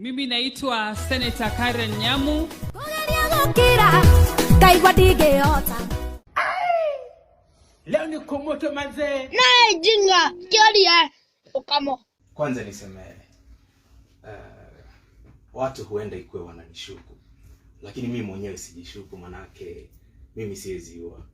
Mimi naitwa Senator Karen Nyamu. Leo ni kumoto manze. Na jinga kialia ukamo. Kwanza niseme watu huenda ikuwe wananishuku, lakini mimi mwenyewe sijishuku, manake mimi siweziua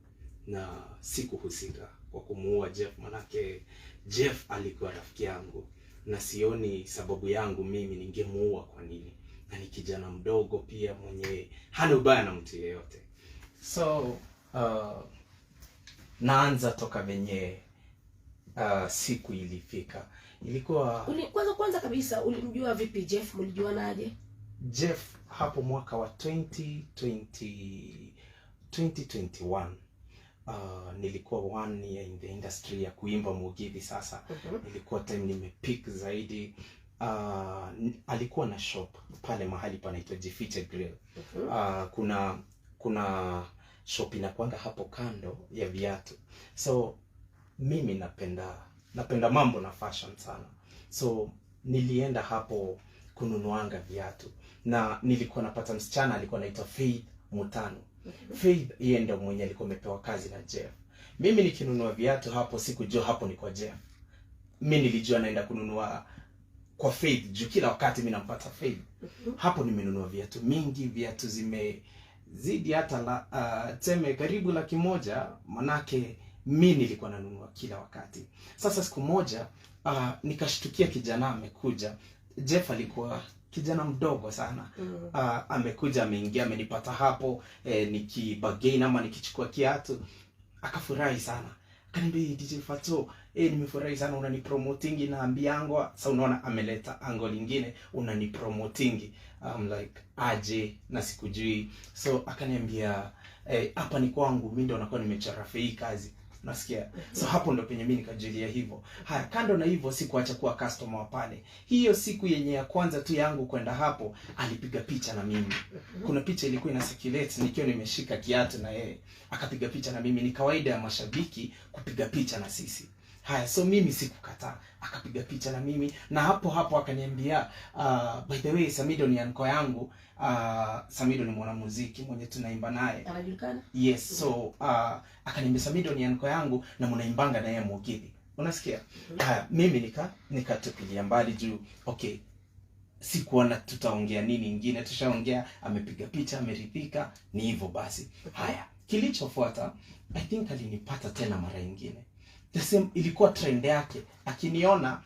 na sikuhusika kwa kumuua Jeff, manake Jeff alikuwa rafiki yangu na sioni sababu yangu mimi ningemuua kwa nini, na ni kijana mdogo pia mwenye hana ubaya na mtu yeyote. So naanza toka venye siku ilifika. Ilikuwa kwanza kabisa ulimjua vipi Jeff? Mlijuanaje? Jeff hapo mwaka wa 2021 nilikuwa 1 year in the industry ya kuimba mugithi sasa. Nilikuwa time nimepick zaidi. Alikuwa na shop pale mahali panaitwa Jifiche Grill. Kuna shop inakuanga hapo kando ya viatu. So mimi napenda mambo na fashion sana. So nilienda hapo kununuanga viatu na nilikuwa napata msichana alikuwa anaitwa Faith Mutano. Faith yeye ndio mwenye alikuwa amepewa kazi na Jeff. Mimi nikinunua viatu hapo sikujua hapo ni kwa Jeff. Mimi nilijua naenda kununua kwa Faith juu kila wakati mimi nampata Faith. Hapo nimenunua viatu mingi, viatu zimezidi hata teme karibu 100,000, manake mimi nilikuwa nanunua kila wakati. Sasa siku moja nikashtukia kijana amekuja. Jeff alikuwa kijana mdogo sana. Amekuja, ameingia, amenipata hapo nikibagain ama nikichukua kiatu. Akafurahi sana. Akaniambia, DJ Fatxo, nimefurahi sana unanipromotingi na ambiangwa. Sasa unaona ameleta angle nyingine, unanipromotingi. I'm like, aje na sikujui. So akaniambia, hapa ni kwangu, mimi ndo nakuwa nimecharafa hii kazi. Nasikia. So hapo ndo penye mimi nikajulia hivyo. Haya, kando na hivyo sikuacha kuwa customer pale. Hiyo siku yenye ya kwanza tu yangu kwenda hapo, alipiga picha na mimi. Kuna picha ilikuwa ina circulate nikiwa nimeshika kiatu na yeye. Akapiga picha na mimi. Ni kawaida ya mashabiki kupiga picha na sisi. Haya, so mimi sikukataa. Akapiga picha na mimi na hapo akaniambia, by the way, Samido ni anko yangu. Samido ni mwanamuziki mwenye tunaimba naye. Anajulikana? Yes. So akaniambia Samido ni anko yangu na mnaimbanga na yeye mugithi. Unasikia? Haya, mimi nikatupilia mbali juu okay, sikuona tutaongea nini ingine, tushaongea, amepiga picha, ameridhika, ni hivyo basi. Haya, kilichofuata I think alinipata tena mara nyingine. The same ilikuwa trend yake. Akiniona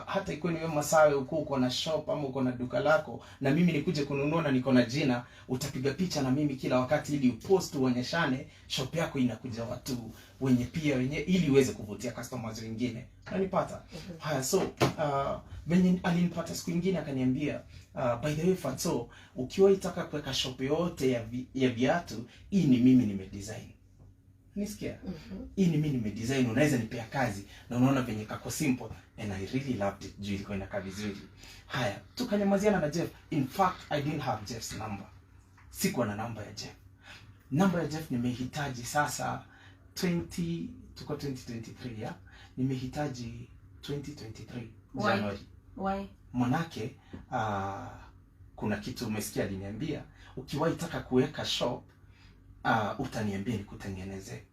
hata ikuwe ni wewe Masawe uko na shop ama uko na duka lako na mimi nikuje kununua na niko na jina, utapiga picha na mimi kila wakati ili upost uonyeshane shop yako inakuja watu wenye ili uweze kuvutia customers wengine. Unanipata? Haya, so venye alinipata siku nyingine akaniambia, by the way Fatxo, ukiwa itaka kuweka shop yote ya viatu, hii ni mimi nimedesign. Nisikia? Hii ni mimi nimedesign, unaweza nipea kazi na unaona venye kako simple, and I really loved it. Juu ilikuwa inakaa vizuri. Haya, tukanyamaziana na Jeff. In fact, I didn't have Jeff's number. Sikuwa na namba ya Jeff. Namba ya Jeff nimehitaji sasa tuko 2023 ya. Nimehitaji 2023 January. Why? Manake kuna kitu umesikia aliniambia, ukiwahi taka kuweka shop utaniambia nikutengeneze.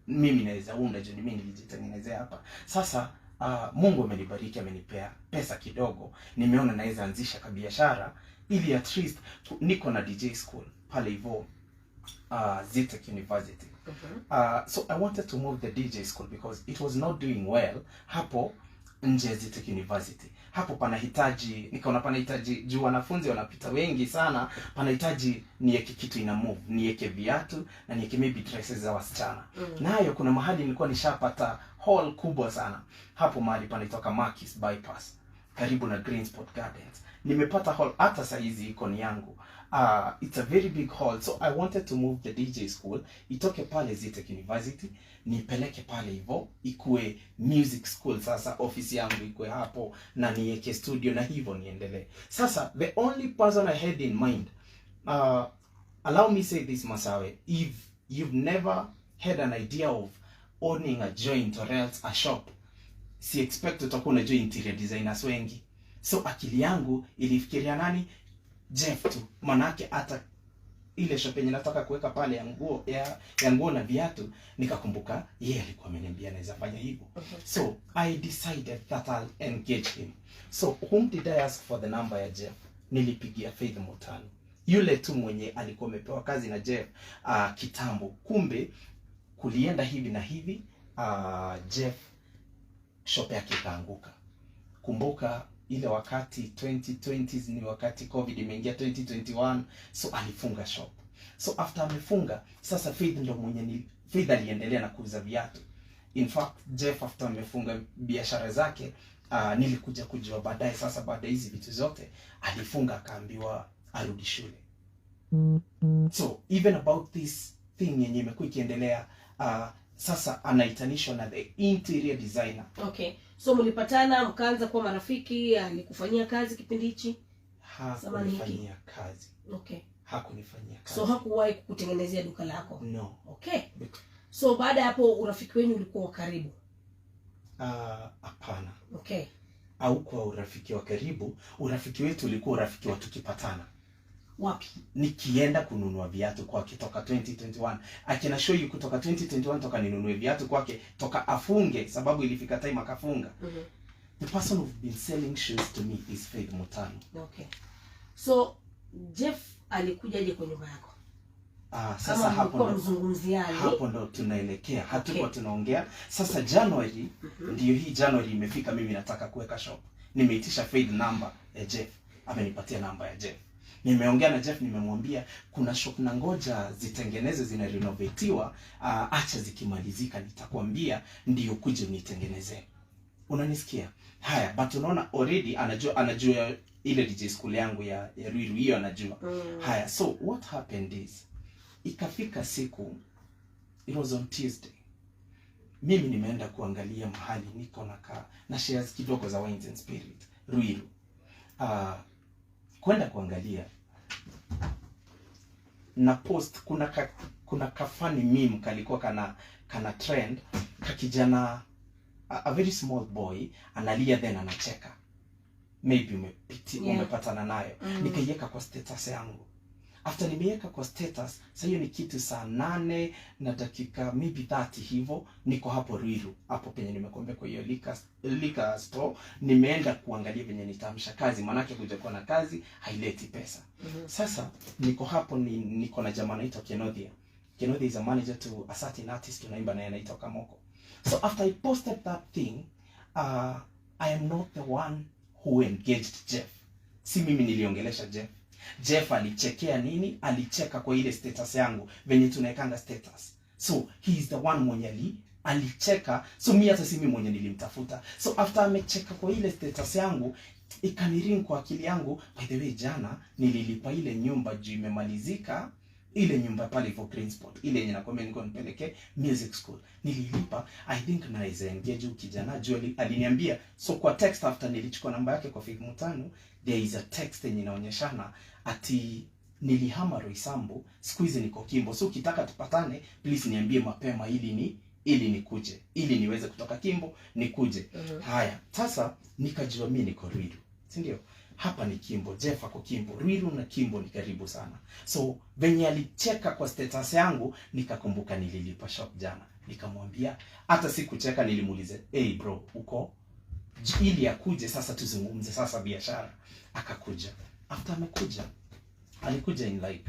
Mimi naweza unajua mimi nilijitengenezea hapa. Sasa Mungu amenibariki, amenipea pesa kidogo. Nimeona naweza anzisha biashara ili at least niko na DJ school pale hivyo Zitek University. So I wanted to move the DJ school because it was not doing well hapo nje Zitek University. Hapo nikaona panahitaji juu wanafunzi wanapita wengi sana, panahitaji niweke kitu ina move, niweke viatu na niweke maybe dresses za wasichana. Nayo kuna mahali nilikuwa nishapata hall kubwa sana. Hapo mahali panaitoka Marquis Bypass karibu na Greensport Gardens. Nimepata hall hata saizi iko ni yangu. It's a very big hall. So I wanted to move the DJ school itoke pale Zitek University nipeleke pale hivyo ikuwe music school. Sasa office yangu ikuwe hapo na niweke studio na hivyo niendelee. Sasa the only person I had in mind, allow me say this Masawe, if you've never had an idea of owning a joint or else a shop, si expect utakuwa unajua interior designers wengi. So akili yangu ilifikiria nani? Jeff tu. Manake hata ile shop yenye nataka kuweka pale ya nguo na viatu, nikakumbuka yeye alikuwa ameniambia naweza fanya hivyo. So I decided that I'll engage him. So whom did I ask for the number ya Jeff? Nilipigia Faith Mutano, yule tu mwenye alikuwa amepewa kazi na Jeff kitambo. Kumbe kulienda hivi na hivi, Jeff shop yake ikaanguka. Kumbuka ile wakati 2020s ni wakati COVID imeingia 2021, so alifunga shop. So after amefunga, sasa Faith ndo mwenye Faith aliendelea na kuuza viatu. In fact, Jeff after amefunga biashara zake, nilikuja kujua baadaye, sasa baada hizi vitu zote alifunga, akaambiwa arudi shule. So even about this thing yenye imekuwa ikiendelea, sasa anaitanishwa na the interior designer. Okay. So mlipatana mkaanza kuwa marafiki, alikufanyia kazi kipindi hichi? Hakunifanyia kazi. Okay. Hakunifanyia kazi. So hakuwahi kukutengenezea duka lako? No. Okay. So baada ya hapo urafiki wenu ulikuwa karibu? Hapana. Okay. Au kwa urafiki wa karibu, urafiki wetu ulikuwa urafiki wa tukipatana. Wapi? Nikienda kununua viatu kwake toka 2021. I can show you kutoka 2021 toka ninunue viatu kwake, toka afunge, sababu ilifika time akafunga. The person who've been selling shoes to me is Faith Mutano. Okay. So Jeff alikujaje kwa nyumba yako? Sasa hapo ndo tunaelekea. Hatuko tunaongea. Sasa January, ndio hii January imefika, mimi nataka kuweka shop. Nimeitisha Faith number ya Jeff. Amenipatia namba ya Jeff. Nimeongea na Jeff, nimemwambia kuna shop na ngoja zitengeneze, zina renovatiwa, acha zikimalizika nitakwambia ndio kuje unitengenezee. Unanisikia? Haya, but unaona already anajua ile DJ school yangu ya Ruiru, hiyo anajua. Haya, so what happened is, ikafika siku, it was on Tuesday, mimi nimeenda kuangalia mahali niko na shares kidogo za Wines and Spirit Ruiru. Kwenda kuangalia na post, kuna kafani meme kalikuwa kana trend, kakijana a very small boy analia then anacheka, maybe umepatana nayo. Nikaiweka kwa status yangu. After nimeweka kwa status, sasa hiyo ni kitu saa 8 na dakika maybe 30 hivyo, niko hapo Ruiru, hapo penye nimekuambia kwa hiyo liquor store. Nimeenda kuangalia venye nitamsha kazi, manake kuja kuwa na kazi haileti pesa. Sasa niko hapo, niko na jamaa anaitwa Kenodia. Kenodia is a manager to a certain artist tunaimba naye anaitwa Kamoko. So after I posted that thing, I am not the one who engaged Jeff. Si mimi niliongelesha Jeff. Jeff alichekea nini? Alicheka kwa ile status yangu venye tunaekanga status. So he is the one mwenye alicheka. So mimi hata si mimi mwenye nilimtafuta. So after amecheka kwa ile status yangu, ikaniring kwa akili yangu, by the way jana nililipa ile nyumba juu imemalizika, ile nyumba pale for Green Spot, ile yenye nakwambia niko nipeleke music school. Nililipa, I think naweza engage kijana juu aliniambia. So kwa text after nilichukua namba yake kwa Faith Mutano, there is a text yenye inaonyeshana ati nilihama Roysambu, siku hizi niko Kimbo. So ukitaka tupatane, please niambie mapema ili nikuje, ili niweze kutoka Kimbo nikuje. Haya, sasa nikajua mimi niko Ruiru, si ndio? Hapa ni Kimbo, Jeff ako Kimbo. Ruiru na Kimbo ni karibu sana. So venye alicheka kwa status yangu, nikakumbuka nililipa shop jana. Nikamwambia, hata sikucheka, nilimuuliza, "Hey bro, uko?" Ili akuje sasa tuzungumze sasa biashara. Akakuja. After amekuja, alikuja in like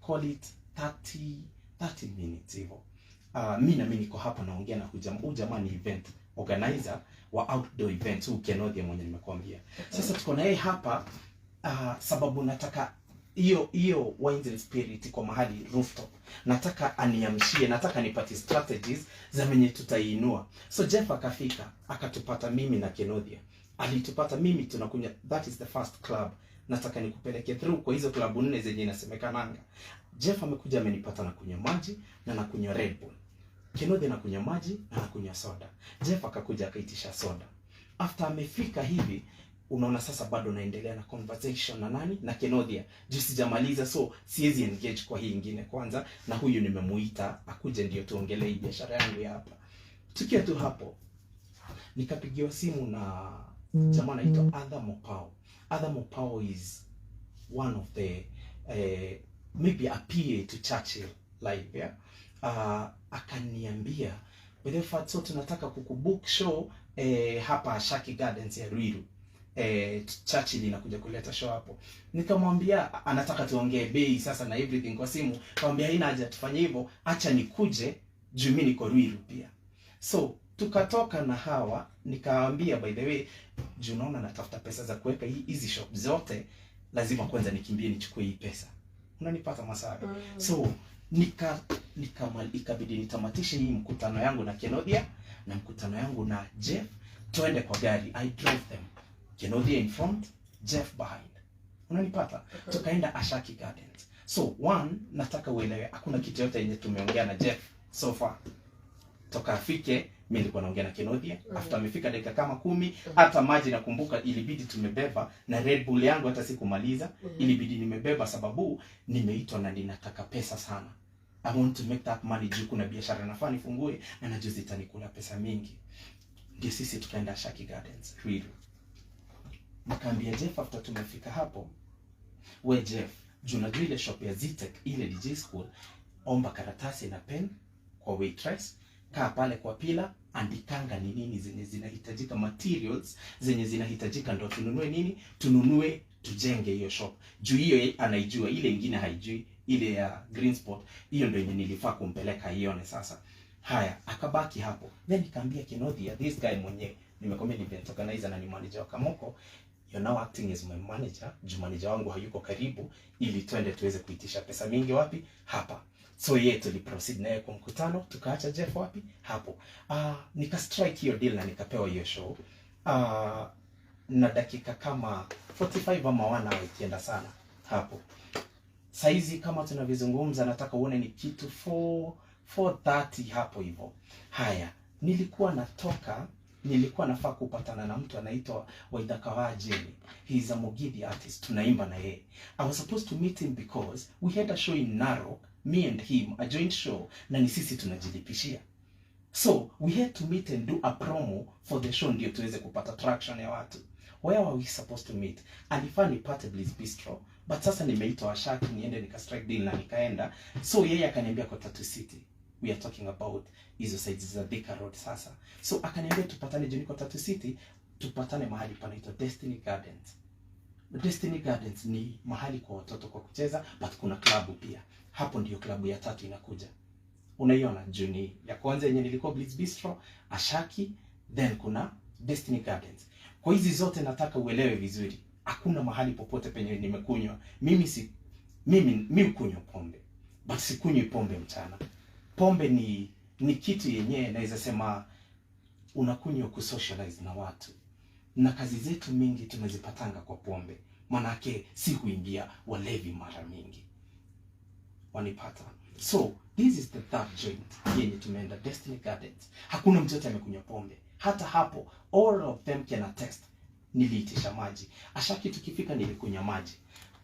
call it 30 minutes hivyo. Mimi niko hapa naongea na huyu jamaa ni event organizer wa outdoor events, who Kenodia mwenye nimekuambia. Sasa tuko na yeye hapa sababu nataka hiyo Wines and Spirit kwa mahali rooftop. Nataka aniamshie, nataka nipate strategies za menye tutaiinua. So Jeff akafika, akatupata mimi na Kenodia. Alitupata mimi tunakunya, that is the first club. Nataka nikupeleke through kwa hizo club 4 zenye inasemekananga. Jeff amekuja amenipata na kunywa maji na nakunywa Red Bull. Kenodia na kunywa maji na nakunywa soda. Jeff akakuja akaitisha soda. After amefika hivi, unaona sasa bado naendelea na conversation na nani? Na Kenodia. Juu sijamaliza, so siwezi engage kwa hii nyingine kwanza, na huyu nimemuita akuje ndio tuongelee hii biashara yangu ya hapa. Tukiwa tu hapo, nikapigiwa simu na jamaa anaitwa Adha Mopao. Adha Mopao is one of the maybe a PA to Churchill live, yeah. Akaniambia, by the fact, so tunataka kukubook show hapa Shaki Gardens ya Ruiru. Churchill inakuja kuleta show hapo. Nikamwambia anataka tuongee bei sasa na everything kwa simu. Nikamwambia haina haja tufanye hivyo, acha nikuje juu mimi niko Ruiru pia. So tukatoka na hawa, nikaambia by the way, juu naona natafuta pesa za kuweka hizi shop zote, lazima kwanza nikimbie nichukue hii pesa. Unanipata Masawe? So ikabidi nitamatishe hii mkutano yangu na Kenodia na mkutano yangu na Jeff, tuende kwa gari. I drove them, Kenodia in front, Jeff behind. Unanipata? Tukaenda Ashaki Gardens. So one, nataka uelewe hakuna kitu yote yenye tumeongea na Jeff so far. Toka afike mimi nilikuwa naongea na Kenodia. After amefika dakika kama 10, hata maji nakumbuka ilibidi tumebeba, na Red Bull yangu hata sikumaliza, ilibidi nimebeba sababu nimeitwa na ninataka pesa sana. I want to make that money juu kuna biashara nafaa nifungue na najua zitanikula pesa mingi. Ndio sisi tukaenda Shaki Gardens, Ruiru. Nikaambia Jeff after tumefika hapo, we Jeff, juu najua ile shop ya Zitek, ile DJ school, omba karatasi na pen kwa waitress, kaa pale kwa pila, andikanga ni nini zenye zinahitajika, materials zenye zinahitajika ndo tununue nini, tununue tujenge hiyo shop. Juu hiyo anaijua, ile ingine haijui, ile ya Green Spot, hiyo ndio yenye nilifaa kumpeleka ione sasa. Haya, akabaki hapo. Then nikaambia Kenodia, this guy mwenye nimekwambia ni event organizer na ni manager wa Kamoko, you're now acting as my manager. Juu manager wangu hayuko karibu, ili twende tuweze kuitisha pesa mingi wapi? Hapa. So yeye tuliproceed naye kwa mkutano, tukaacha Jeff wapi? Hapo. Nika strike hiyo deal na nikapewa hiyo show. Na dakika kama 45 ama 1 hour ikienda sana hapo. Saizi kama tunavizungumza nataka uone ni kitu 4:30 hapo hivyo. Haya, nilikuwa nafaa kupatana na mtu anaitwa Waidakawa Jenny. He is a Mogidi artist, tunaimba na yeye. I was supposed to meet him because we had a show in Narok, me and him, a joint show, na ni sisi tunajilipishia. So we had to meet and do a promo for the show ndio tuweze kupata traction ya watu. Where were we supposed to meet? Alifaa nipate Bliss Bistro, but sasa nimeitwa Ashaki niende nika strike deal na nikaenda. So yeye akaniambia kwa Tattoo City. We are talking about hizo sides za Thika Road sasa. So akaniambia tupatane juu niko Tattoo City, tupatane mahali panaitwa Destiny Gardens. Destiny Gardens ni mahali kwa watoto kwa kucheza, but kuna klabu pia. Hapo ndio klabu ya tatu inakuja. Unaiona juni ya kwanza yenye nilikuwa Bliss Bistro, Ashaki, then kuna Destiny Gardens. Kwa hizi zote nataka uelewe vizuri. Hakuna mahali popote penye nimekunywa. Mimi kunywa pombe, but sikunywi pombe mchana. Pombe ni kitu yenyewe naweza sema unakunywa kusocialize na watu. Na kazi zetu mingi tunazipatanga kwa pombe. Manake si huingia walevi mara mingi. Wanipata. So, this is the third joint yenye tumeenda Destiny Gardens. Hakuna mtu yote amekunywa pombe. Hata hapo, all of them can attest. Niliitisha maji. Ashaki tukifika nilikunywa maji.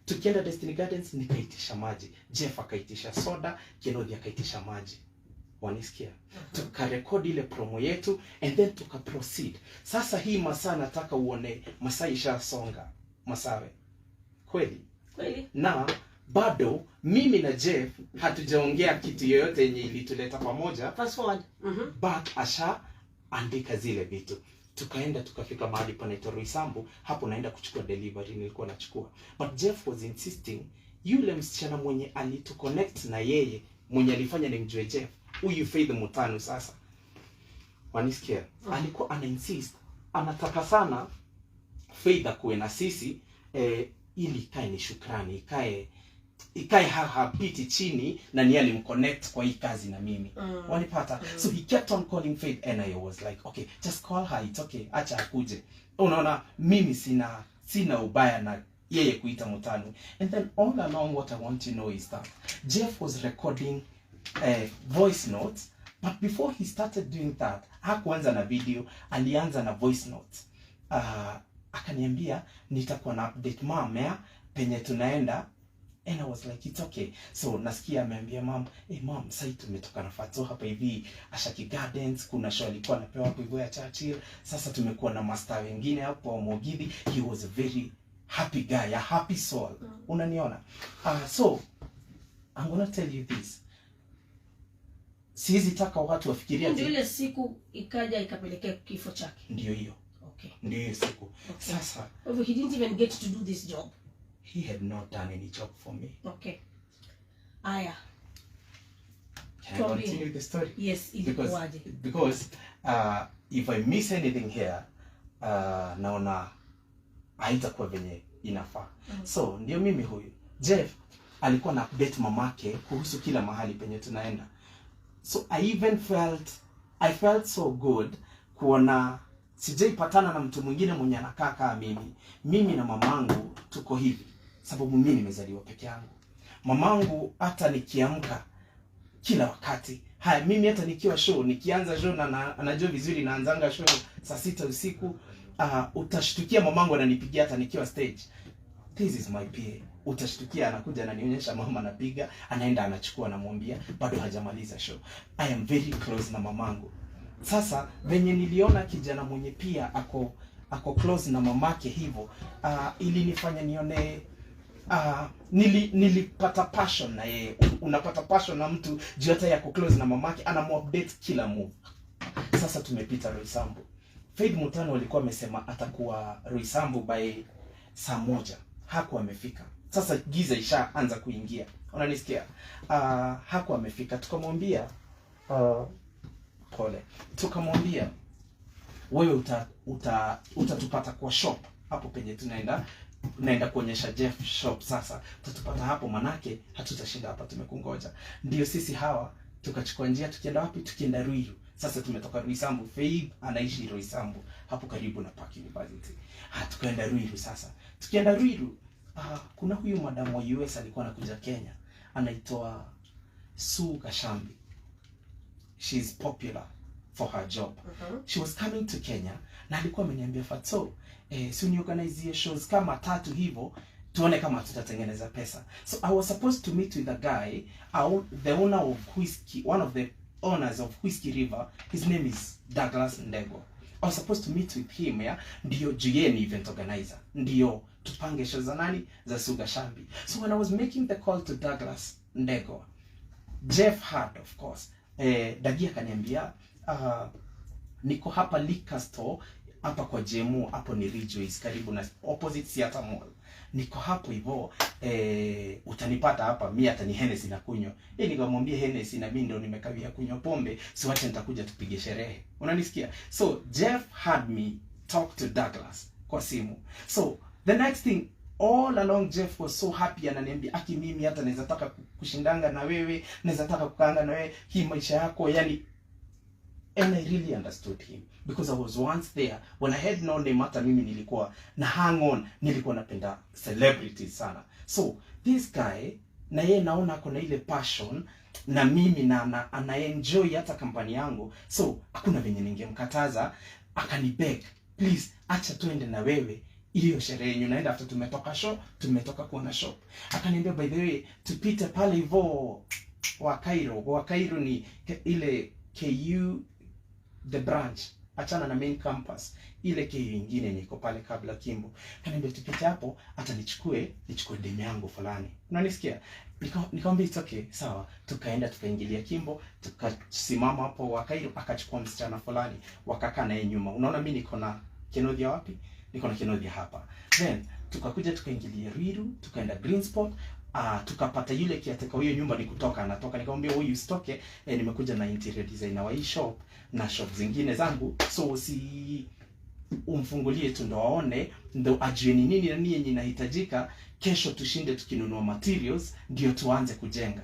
Tukienda Destiny Gardens nikaitisha maji. Jeff akaitisha soda, Kenodia akaitisha maji. Wanisikia? Tukarekodi ile promo yetu and then tukaproceed. Sasa hii masaa nataka uone masaa ishasonga. Masawe. Kweli? Kweli? Na bado mimi na Jeff hatujaongea kitu yoyote yenye ilituleta pamoja. Fast forward. But Asha andika zile vitu. Tukaenda tukafika mahali panaitwa Roysambu, hapo naenda kuchukua delivery nilikuwa nachukua. But Jeff was insisting, yule msichana mwenye alituconnect na yeye, mwenye alifanya nimjue Jeff, huyu Faith Mutanu sasa. Wanisikia? Alikuwa ana-insist, anataka sana Faith akuwe na sisi ili ikae ni shukrani, ikae hapiti chini na ni alimconnect kwa hii kazi na mimi. Wanipata? So he kept on calling Faith and I was like, okay, just call her, it's okay, acha akuje. Unaona mimi sina ubaya na yeye kuita Mutanu. And then all along what I want to know is that Jeff was recording voice notes, but before he started doing that, hakuanza na video, alianza na voice notes. Akaniambia nitakuwa na update mama penye tunaenda And I was like, it's okay. So nasikia ameambia mom, hey mom, sasa tumetoka na Fatxo hapa hivi Ashaki Gardens, kuna show alikuwa anapewa hapo hivyo ya Churchill. Sasa tumekuwa na master wengine hapo wa Mogithi. He was a very happy guy, a happy soul. Unaniona? So I'm gonna tell you this. Siwezi taka watu wafikiria ndio ile siku ikaja ikapelekea kifo chake. Ndio hiyo. Okay. Ndio hiyo siku. Okay. Sasa he didn't even get to do this job. He had not done any job for me. Okay. Aya. Can I continue the story? Yes, because if I miss anything here, naona haitakuwa venye inafaa. So ndio mimi huyu Jeff alikuwa na update mamake kuhusu kila mahali penye tunaenda. So I felt so good kuona sijaipatana na mtu mwingine mwenye anakaa kama mimi na mamangu tuko hivi, sababu mimi nimezaliwa peke yangu. Mamangu hata nikiamka kila wakati, mimi hata nikiwa show, nikianza show na anajua vizuri naanzanga show saa 6 usiku, utashtukia mamangu ananipigia hata nikiwa stage. This is my PA. Utashtukia anakuja ananionyesha mama anapiga, anaenda anachukua anamwambia bado hajamaliza show. I am very close na mamangu. Sasa venye niliona kijana mwenye pia ako close na mamake hivyo, ilinifanya nione nilipata passion na yeye. Unapata passion na mtu juu hata yako close na mamake, anamuupdate kila move. Sasa tumepita Roysambu. Faith Mutano alikuwa amesema atakuwa Roysambu by saa 1. Hakuwa amefika. Sasa giza ishaanza kuingia. Unanisikia? Hakuwa amefika. Tukamwambia pole. Tukamwambia wewe utatupata kwa shop hapo penye tunaenda kuonyesha Jeff shop. Sasa tutatupata hapo, manake hatutashinda hapa, tumekungoja. Ndio sisi hawa tukachukua njia, tukienda wapi? Tukienda Ruiru. Sasa tumetoka Roysambu. Faith anaishi Roysambu hapo karibu na Park University. Tukaenda Ruiru. Sasa tukienda Ruiru, kuna huyu madam wa US alikuwa anakuja Kenya, anaitwa Sue Gashambi. She's popular for her job. She was coming to Kenya na alikuwa ameniambia Fatxo, si uniorganize shows kama 3 hivyo tuone kama tutatengeneza pesa. So I was supposed to meet with a guy, the owner of Whiskey, one of the owners of Whiskey River. His name is Douglas Ndego. I was supposed to meet with him, yeah. Ndio ni event organizer. Ndio tupange shows za nani? Za Suga Shambi. So when I was making the call to Douglas Ndego, Jeff had, of course, Dagia kaniambia, niko hapa liquor store hapa kwa Jemu, hapo ni Rejoice karibu na opposite Theater Mall. Niko hapo hivyo, utanipata hapa, mimi hata ni Hennessy na kunywa. Nikamwambia Hennessy na mimi ndio nimekawia kunywa pombe, so acha nitakuja tupige sherehe. Unanisikia? So Jeff had me talk to Douglas kwa simu. So the next thing, all along Jeff was so happy, ananiambia aki mimi hata naweza taka kushindanga na wewe, naweza taka kukaanga na wewe hii maisha yako, yani. And I really understood him because I was once there. When I had no name, hata mimi nilikuwa na hang on, nilikuwa napenda celebrities sana. So this guy na yeye naona kuna ile passion na mimi na ana enjoy hata kampani yangu. So hakuna venye ningemkataza. Akanibeg, please acha tuende na wewe hiyo sherehe yenyewe naenda after tumetoka kuona shop. Akaniambia by the way tupite pale hivyo wa Cairo ni ile KU the branch, achana na main campus, ile KU nyingine niko pale kabla Kimbo. Kaniambia tupite hapo hata nichukue demu yangu fulani. Unanisikia? Nikamwambia it's okay, sawa. Tukaenda tukaingilia Kimbo, tukasimama hapo wa Cairo, akachukua msichana fulani, wakakaa naye nyuma. Unaona mimi niko na Kenodia wapi? Niko na Kenodia hapa. Then tukakuja tukaingilia Ruiru, tukaenda Green Spot, tukapata yule kiateka hiyo nyumba ni kutoka anatoka. Nikamwambia wewe usitoke, nimekuja na interior designer wa hii shop na shop zingine zangu, so si umfungulie tu ndo aone, ndo ajue ni nini na nini yenye inahitajika, kesho tushinde tukinunua materials ndio tuanze kujenga.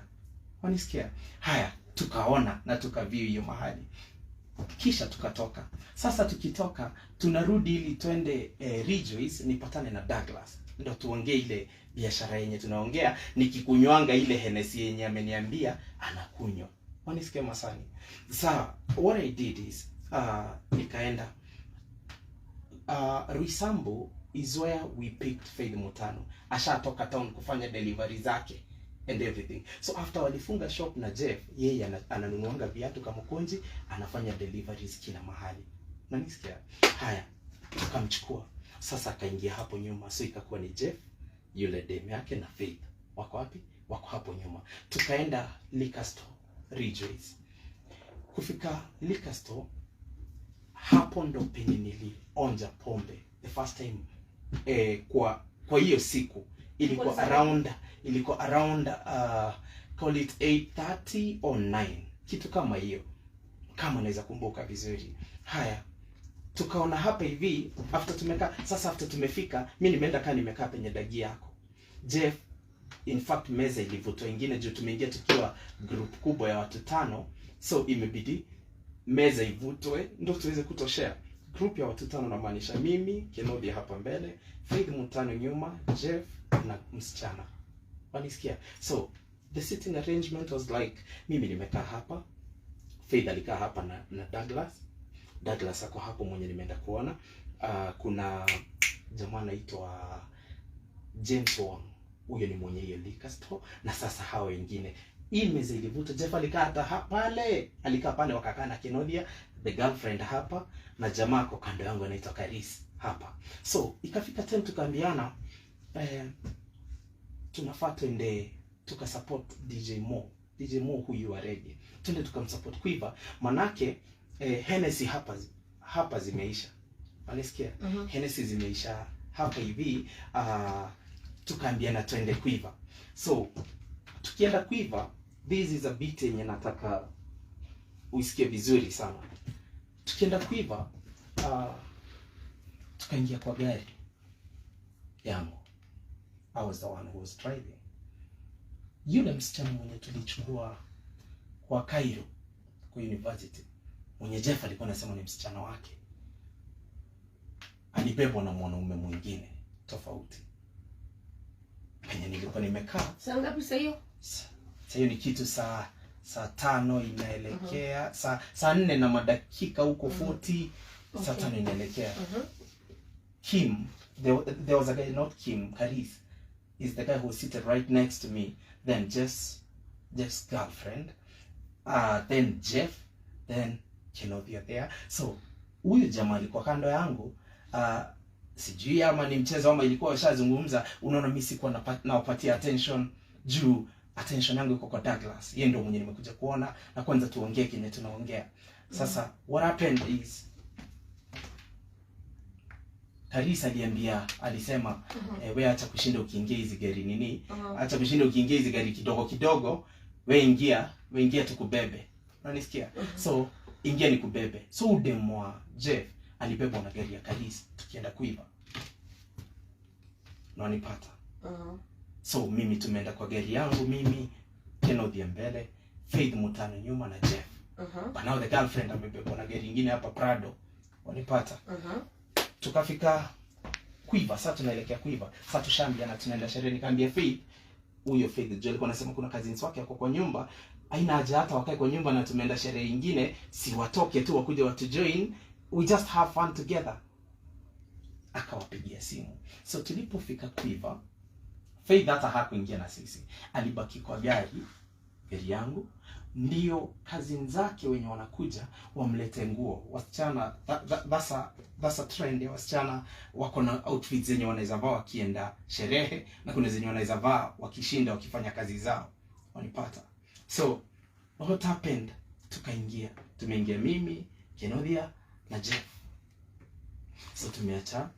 Wanisikia? Haya, tukaona na tukaview hiyo mahali. Kisha tukatoka. Sasa tukitoka tunarudi ili twende Rejoice, nipatane na Douglas. Ndio tuongee ile biashara yenye tunaongea, nikikunywanga ile Hennessy yenye ameniambia anakunywa. Wanisikia masani? Sawa, what I did is nikaenda Roysambu is where we picked Faith Mutano. Ashatoka town kufanya delivery zake and everything. So after walifunga shop na Jeff, yeye ananunuanga viatu kama Konji, anafanya deliveries kila mahali. Unanisikia? Haya, tukamchukua. Sasa akaingia hapo nyuma. So ikakuwa ni Jeff, yule dem yake na Faith. Wako wapi? Wako hapo nyuma. Tukaenda liquor store, Rejoice. Kufika liquor store, hapo ndo penye nilionja pombe the first time. Kwa hiyo siku ilikuwa around call it 8:30 or 9, kitu kama hiyo, kama naweza kumbuka vizuri. Haya, tukaona hapa hivi after tumefika, mimi nimeenda nimekaa penye dagi yako Jeff. In fact meza ilivutwa ingine juu tumeingia tukiwa group kubwa ya watu 5, so imebidi meza ivutwe ndio tuweze kutoshea. Group ya watu 5 namaanisha mimi, Kennedy hapa mbele, Faith Mutano nyuma, Jeff na msichana. Wanisikia? So the sitting arrangement was like, mimi nimekaa hapa, Faith alikaa hapa na Douglas ako hapo mwenye nimeenda kuona. Kuna jamaa anaitwa James Wong, huyo ni mwenye hiyo liquor store. Na sasa hao wengine, hii meza ilivuta. Jeff alikaa hata pale, alikaa pale, wakakaa na Kenodia the girlfriend hapa, na jamaa kwa kando yangu anaitwa Karis hapa. So ikafika time tukaambiana tunafaa twende tukasupport DJ Mo huyu wa reggae. Twende tukamsupport Quiver, manake Hennessy hapa zimeisha. Unasikia? Hennessy zimeisha hapa hivi. Tukaambiana twende Quiver. So tukienda Quiver, this is a beat yenye nataka usikie vizuri sana. Tukienda Quiver, tukaingia kwa gari yangu. I was the one who was driving. Yule msichana mwenye tulichukua kwa Cairo kwa university, mwenye Jeff alikuwa anasema ni msichana wake, alibebwa na mwanaume mwingine tofauti. Penye nilikuwa nimekaa. Saa ngapi sasa hiyo? Sasa hiyo ni kitu saa 5 inaelekea, saa 4 na madakika huko 40, saa 5 inaelekea. Kim, there was a guy, not Kim, Karis is the guy who was seated right next to me. Then Jeff's girlfriend, then Jeff, then Kenodia there. So huyu jamaa alikuwa kando yangu. Sijui ama ni mchezo ama ilikuwa washazungumza. Unaona mimi sikuwa nawapatia attention juu attention yangu iko kwa Douglas. Yeye ndio mwenye nimekuja kuona na kwanza tuongee kile tunaongea. Sasa what happened is Karisa alisema wewe acha kushinda ukiingia hizi gari nini? Acha kushinda ukiingia hizi gari kidogo, wewe ingia tukubebe. Unanisikia? So ingia nikubebe. So udemwa Jeff alibebwa na gari ya Karisa tukienda Quiver. Unanipata? So mimi tumeenda kwa gari yangu, mimi Kennedy mbele, Faith Mutano nyuma na Jeff. But now the girlfriend amebebwa na gari nyingine hapa Prado. Unanipata? Tukafika Quiver, sasa tunaelekea Quiver. Sasa tushaambiana tunaenda sherehe, nikamwambia Faith, huyo Faith Joel alikuwa anasema kuna cousins wake wako kwa nyumba, haina haja hata wakae kwa nyumba na tumeenda sherehe nyingine, si watoke tu wakuje watu join, we just have fun together. Akawapigia simu. So tulipofika Quiver, Faith hata hakuingia na sisi, alibaki kwa gari yangu. Ndio cousins zake wenye wanakuja wamlete nguo. Wasichana, that's a trend ya wasichana, wako na outfits zenye wanaweza vaa wakienda sherehe na kuna zenye wanaweza vaa wakishinda wakifanya kazi zao. Wanipata? So what happened? Tumeingia mimi, Kenodia na Jeff. So tumeacha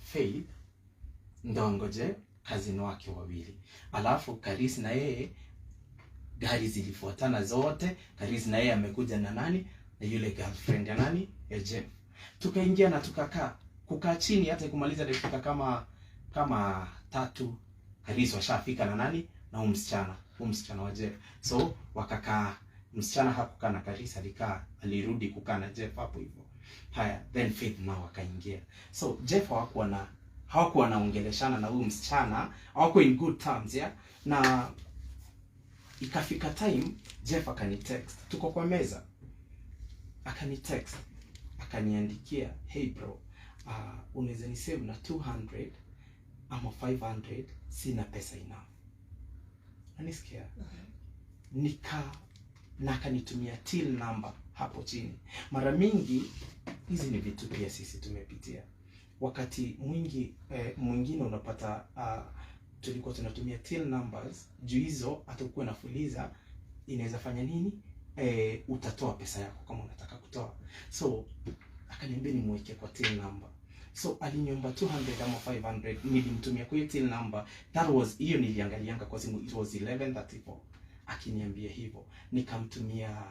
Faith ndo ngoje cousin wake wawili. Alafu Karis na yeye, gari zilifuatana zote. Karis na yeye amekuja na nani? Na yule girlfriend ya nani? Ya Jeff. Tukaingia na kukaa chini hata kumaliza dakika kama 3. Karis washafika na nani? Na msichana wa Jeff. So wakakaa, msichana hakukaa na Karis, alirudi kukaa na Jeff hapo hivyo. Haya, then Faith nao wakaingia. So Jeff hawakuwa naongeleshana na huyu msichana, hawako in good terms, yeah. Na ikafika time Jeff akanitext, tuko kwa meza, akanitext, akaniandikia, hey bro, unaweza ni save na 200 ama 500, sina pesa enough. Unanisikia? Na akanitumia till number hapo chini. Mara mingi hizi ni vitu pia sisi tumepitia. Wakati mwingine unapata tulikuwa tunatumia till numbers, juu hizo atakuwa nafuliza inaweza fanya nini? Utatoa pesa yako kama unataka kutoa. So akaniambia nimweke kwa till number. So aliniomba 200 ama 500, nilimtumia kwa till number. That was, hiyo niliangalianga kwa simu, it was 11:34. Akiniambia hivyo, nikamtumia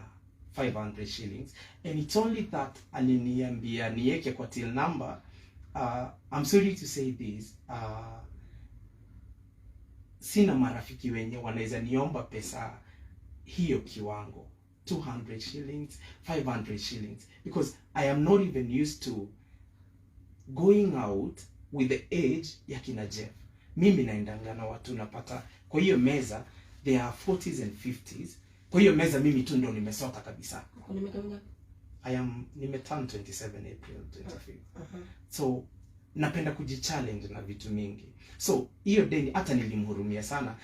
500 shillings, and it's only that aliniambia niweke kwa till number. I'm sorry to say this, sina marafiki wenye wanaweza niomba pesa hiyo kiwango, 200 shillings, 500 shillings, because I am not even used to going out with the age ya kina Jeff. Mimi naendanga na watu napata kwa hiyo meza they are 40s and 50s. Kwa hiyo meza mimi tu ndo nimesota kabisa. Nimeturn 27 April 25. So napenda kujichallenge na vitu mingi. So hiyo deni hata nilimhurumia sana.